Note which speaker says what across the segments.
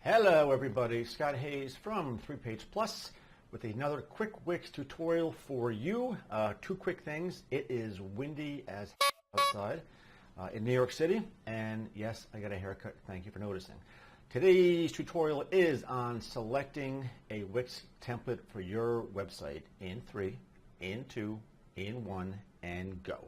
Speaker 1: Hello everybody, Scott Hayes from 3Page Plus with another quick Wix tutorial for you. Two quick things. It is windy as outside in New York City, and yes, I got a haircut. Thank you for noticing. Today's tutorial is on selecting a Wix template for your website in 3, in 2, in 1, and go.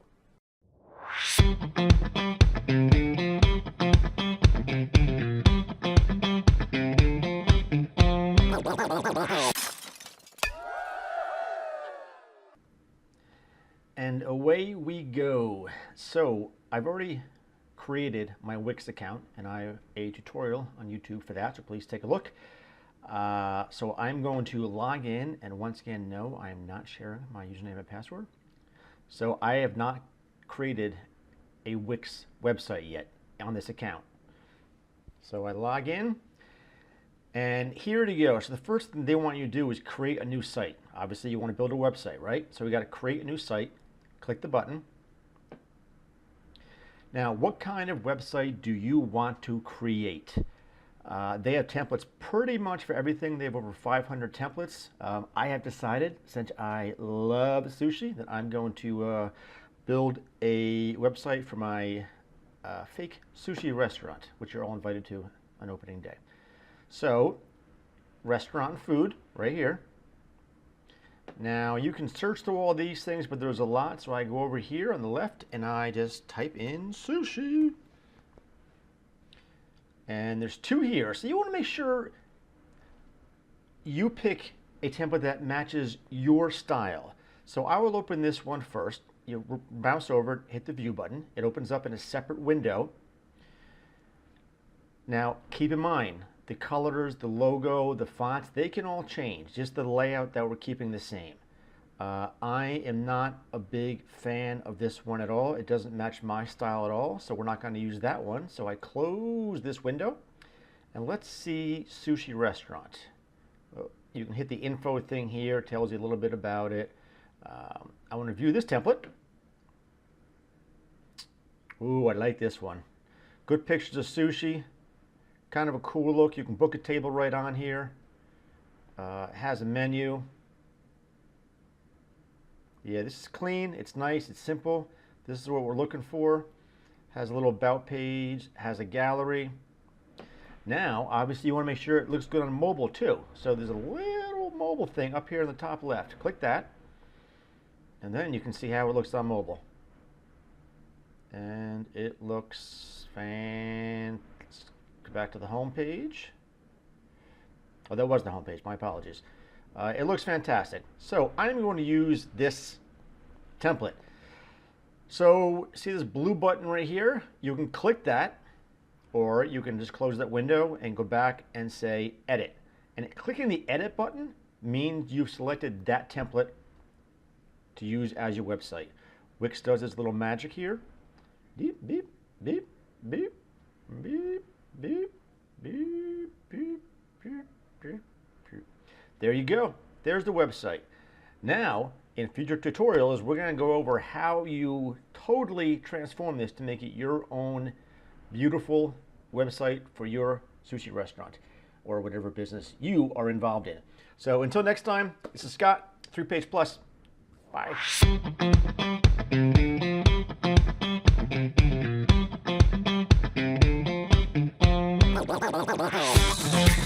Speaker 1: And away we go. So I've already created my Wix account, and I have a tutorial on YouTube for that, so please take a look. So I'm going to log in, and once again, no, I am not sharing my username and password. So I have not created a Wix website yet on this account. So I log in, and here to go. So the first thing they want you to do is create a new site. Obviously, you want to build a website, right? So we got to create a new site. Click the button. Now, what kind of website do you want to create? They have templates pretty much for everything. They have over 500 templates. I have decided, since I love sushi, that I'm going to build a website for my fake sushi restaurant, which you're all invited to on opening day. So, restaurant food, right here. Now, you can search through all these things, but there's a lot, so I go over here on the left, and I just type in sushi. And there's two here, so you want to make sure you pick a template that matches your style. So I will open this one first. You mouse over, hit the view button. It opens up in a separate window. Now, keep in mind, the colors, the logo, the fonts, they can all change. Just the layout that we're keeping the same. I am not a big fan of this one at all. It doesn't match my style at all, so we're not going to use that one. So I close this window, and let's see sushi restaurant. You can hit the info thing here. It tells you a little bit about it. I want to view this template. Ooh, I like this one. Good pictures of sushi. Kind of a cool look. You can book a table right on here. It has a menu. Yeah, this is clean. It's nice. It's simple. This is what we're looking for. Has a little about page. Has a gallery. Now, obviously, you want to make sure it looks good on mobile too. So there's a little mobile thing up here in the top left. Click that, and then you can see how it looks on mobile. And it looks fantastic. Back to the home page. Oh, that was the home page. My apologies. It looks fantastic. So I'm going to use this template. So see this blue button right here? You can click that, or you can just close that window and go back and say edit. And clicking the edit button means you've selected that template to use as your website. Wix does its little magic here. Beep, beep, beep, beep, beep. Beep, beep, beep, beep, beep, beep. There you go. There's the website. Now, in future tutorials, we're going to go over how you totally transform this to make it your own beautiful website for your sushi restaurant or whatever business you are involved in. So until next time, this is Scott, 3Page Plus. Bye. Wow.